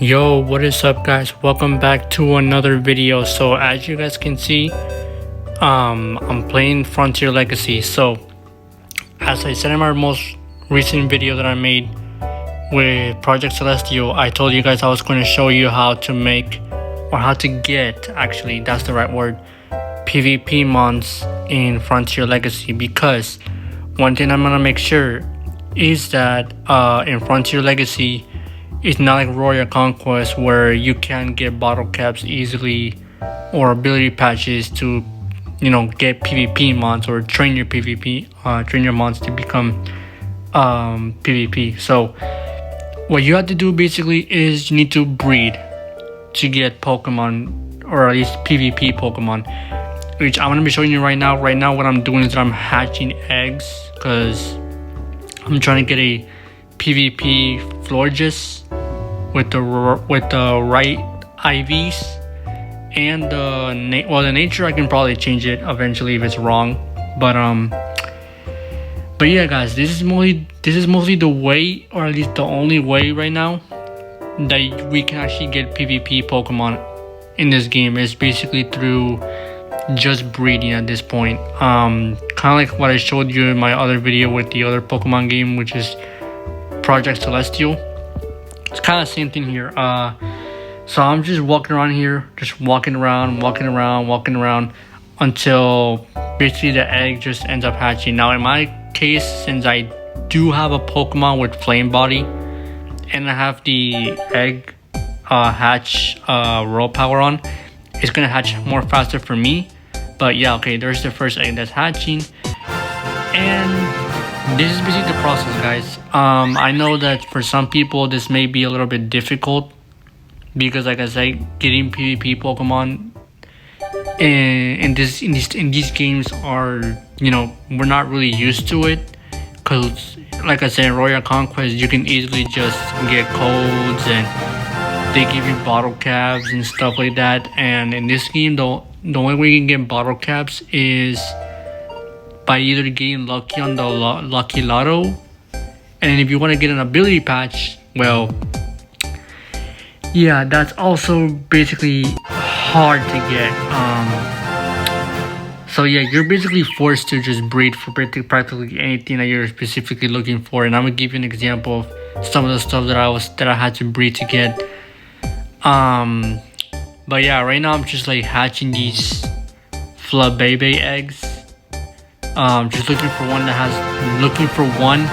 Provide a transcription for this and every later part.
Yo, what is up guys? Welcome back to another video. So as you guys can see, I'm playing Frontier Legacy. So as I said in my most recent video that I made with Project Celestial, I told you guys I was going to show you how to make, or how to get, actually that's the right word, PvP mons in Frontier Legacy. Because one thing I'm going to make sure is that in Frontier Legacy, it's not like Royal Conquest where you can get bottle caps easily or ability patches to, get PvP mons or train your train your mons to become PvP. So what you have to do basically is you need to breed to get Pokemon, or at least PvP Pokemon, which I'm gonna be showing you right now. Right now, what I'm doing is that I'm hatching eggs because I'm trying to get a PvP Florges with the right IVs, and the nature I can probably change it eventually if it's wrong, but yeah guys, this is mostly the way, or at least the only way right now that we can actually get PvP Pokemon in this game, is basically through just breeding at this point. Kind of like what I showed you in my other video with the other Pokemon game, which is Project Celestial. It's kind of the same thing here. So I'm just walking around here, just walking around until basically the egg just ends up hatching. Now in my case, since I do have a Pokemon with Flame Body and I have the egg hatch raw power on, it's gonna hatch more faster for me. But yeah, okay, there's the first egg that's hatching, and this is basically the process, guys. I know that for some people this may be a little bit difficult because, like I said, getting PvP Pokemon in these games are, we're not really used to it. Cause like I said, in Royal Conquest you can easily just get codes and they give you bottle caps and stuff like that. And in this game, the only way you can get bottle caps is by either getting lucky on the lucky lotto, and if you want to get an ability patch, well, yeah, that's also basically hard to get. So yeah, you're basically forced to just breed for practically anything that you're specifically looking for. And I'm gonna give you an example of some of the stuff that I had to breed to get. But yeah, right now I'm just like hatching these Flabebe eggs. Just looking for one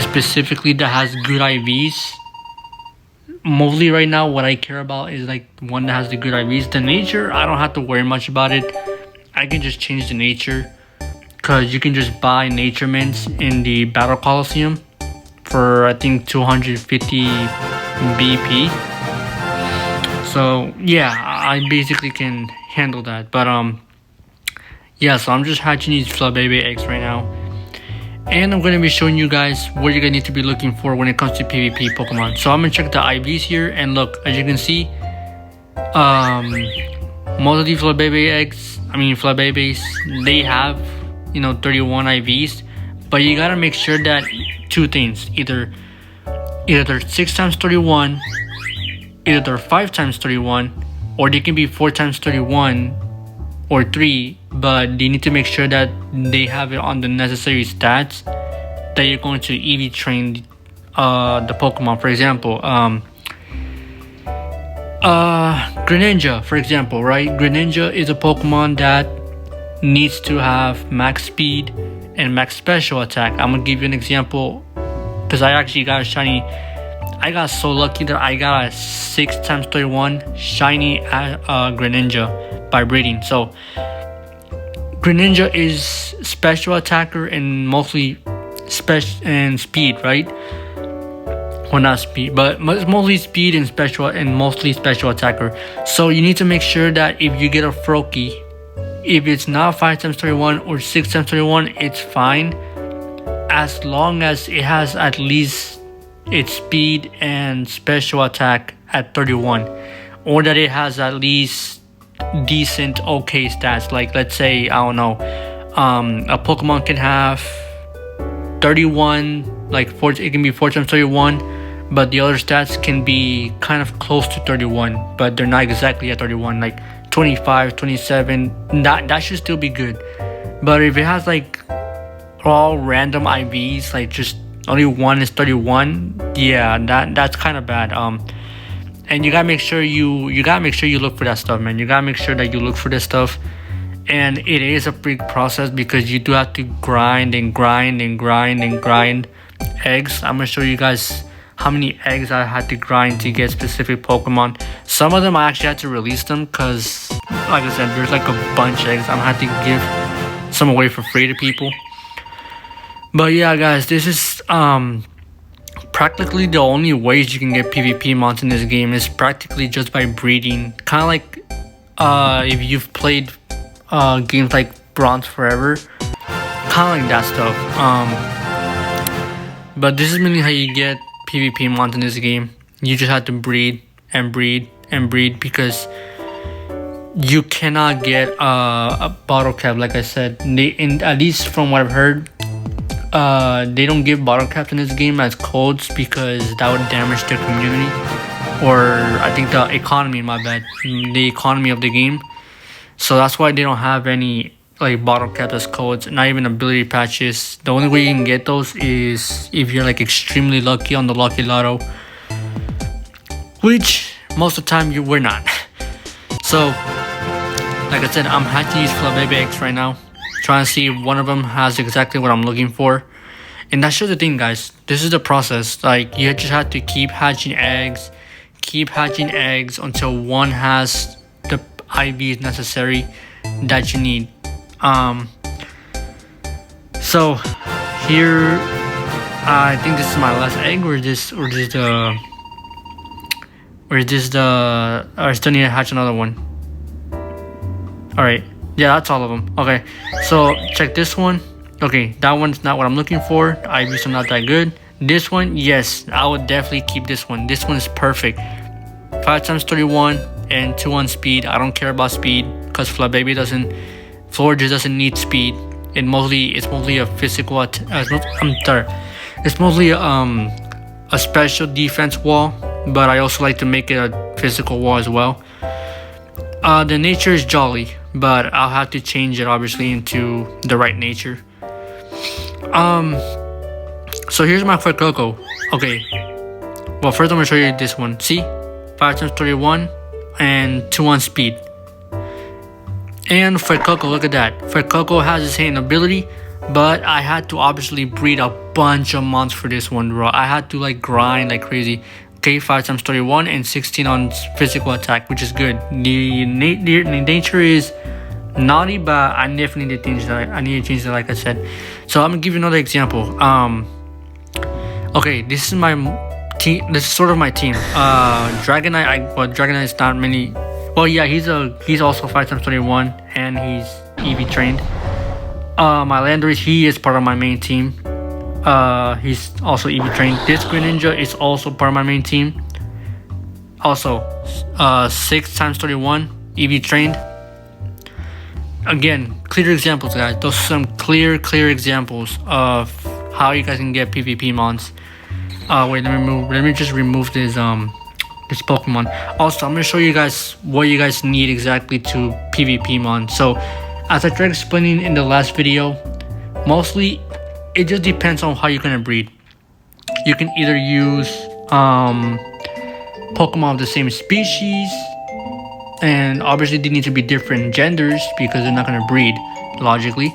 specifically that has good IVs. Mostly right now what I care about is like one that has the good IVs. The nature, I don't have to worry much about it. I can just change the nature, because you can just buy nature mints in the Battle Coliseum for I think 250 BP. So yeah, I basically can handle that. But yeah, so I'm just hatching these Flabebe eggs right now, and I'm going to be showing you guys what you're going to need to be looking for when it comes to PvP Pokemon. So I'm going to check the IVs here, and look, as you can see, most of these Flabebes, they have 31 IVs, but you gotta make sure that two things, either they're 6 times 31, either they're 5 times 31, or they can be 4 times 31 or 3, but you need to make sure that they have it on the necessary stats that you're going to EV train the Pokemon. For example, Greninja, for example, right? Greninja is a Pokemon that needs to have max speed and max special attack. I'm gonna give you an example because I actually got a shiny. I got so lucky that I got a 6 times 31 shiny Greninja by breeding. So Greninja is special attacker and mostly speed, right? Well, not speed, but mostly speed and mostly special attacker. So you need to make sure that if you get a Froakie, if it's not 5 times 31 or 6 times 31, it's fine, as long as it has at least its speed and special attack at 31, or that it has at least decent okay stats. Like, let's say, I don't know, a Pokemon can have 31, like it can be 4 times 31, but the other stats can be kind of close to 31, but they're not exactly at 31, like 25, 27. That should still be good. But if it has like all random IVs, like just only one is 31, yeah, that's kind of bad. And you gotta make sure you look for that stuff, man. You gotta make sure that you look for this stuff. And it is a big process because you do have to grind eggs. I'm gonna show you guys how many eggs I had to grind to get specific Pokemon. Some of them I actually had to release them because, like I said, there's like a bunch of eggs. I'm gonna have to give some away for free to people. But yeah, guys, this is practically the only ways you can get PvP mons in this game is practically just by breeding. Kind of like if you've played games like Bronze Forever, kind of like that stuff. But this is mainly how you get PvP mons in this game. You just have to breed and breed and breed because you cannot get a bottle cap. Like I said, at least from what I've heard, they don't give bottle caps in this game as codes because that would damage the community, or I think the economy, my bad, the economy of the game. So that's why they don't have any like bottle caps as codes, not even ability patches. The only way you can get those is if you're like extremely lucky on the Lucky Lotto, which most of the time we're not. So like I said, I'm hatching these Flabébé eggs right now, trying to see if one of them has exactly what I'm looking for. And that's just the thing, guys. This is the process. Like, you just have to keep hatching eggs until one has the IVs necessary that you need. So here, I think this is my last egg, or I still need to hatch another one. All right, yeah, that's all of them. Okay, so check this one. Okay, that one's not what I'm looking for. The IVs are not that good. This one, yes, I would definitely keep this one. This one is perfect. 5 times 31 and 2 on speed. I don't care about speed because Flabébé Florges doesn't need speed. It's mostly a physical. It's mostly a special defense wall, but I also like to make it a physical wall as well. The nature is jolly, but I'll have to change it obviously into the right nature. So here's my Fuecoco. Okay, well, first I'm gonna show you this one. See, 5 times 31 and 2 on speed. And Fuecoco, look at that. Fuecoco has the same ability, but I had to obviously breed a bunch of mons for this one, bro. I had to like grind like crazy. Okay, 5 times 31 and 16 on physical attack, which is good. The nature is naughty, but I definitely need to change that. I need to change that, like I said. So I'm gonna give you another example. Okay, this is my team. This is sort of my team. Dragonite. Dragonite is not many. Well, yeah, he's also 5 times 31 and he's EV trained. My Landorus, he is part of my main team. He's also EV trained. This Greninja is also part of my main team. Also, 6 times 31 EV trained. Again, clear examples, guys. Those are some clear examples of how you guys can get PvP mons. Wait, let me just remove this Pokemon. Also, I'm gonna show you guys what you guys need exactly to PvP mon. So, as I tried explaining in the last video, mostly it just depends on how you're gonna breed. You can either use Pokemon of the same species, and obviously they need to be different genders because they're not gonna breed logically,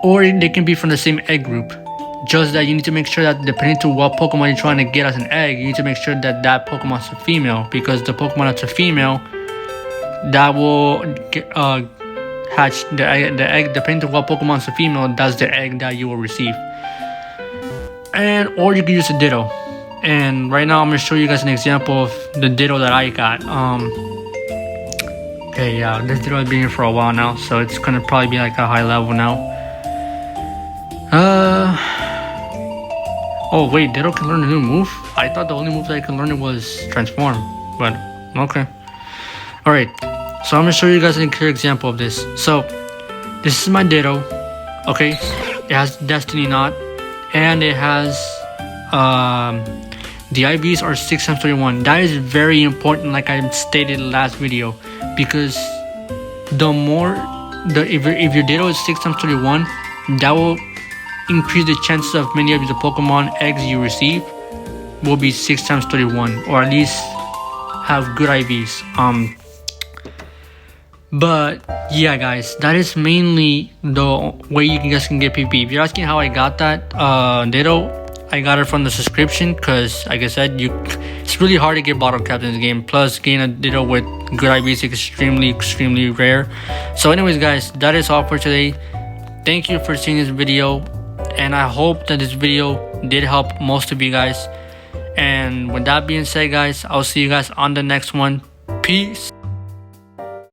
or they can be from the same egg group. Just that you need to make sure that depending to what Pokemon you're trying to get as an egg, you need to make sure that that Pokemon's a female, because the Pokemon that's a female, that will hatch the egg. Depending to what Pokemon's a female, that's the egg that you will receive. Or you can use a Ditto. And right now I'm gonna show you guys an example of the Ditto that I got. Okay, yeah, this Ditto has been here for a while now, so it's gonna probably be like a high level now. Oh wait, Ditto can learn a new move? I thought the only move that I can learn was Transform, but okay. Alright, so I'm gonna show you guys a clear example of this. So, this is my Ditto, okay? It has Destiny Knot, and it has the IVs are 6 times 31. That is very important, like I stated in the last video, because if your data is 6 times 31, that will increase the chances of many of the Pokemon eggs you receive will be 6 times 31, or at least have good IVs. But yeah, guys, that is mainly the way you guys can get PP. If you're asking how I got that data, I got it from the subscription, because like I said, it's really hard to get bottle caps in this game. Plus, getting a ditto with good IVs is extremely rare. So anyways, guys, that is all for today. Thank you for seeing this video, and I hope that this video did help most of you guys. And with that being said, guys, I'll see you guys on the next one. Peace.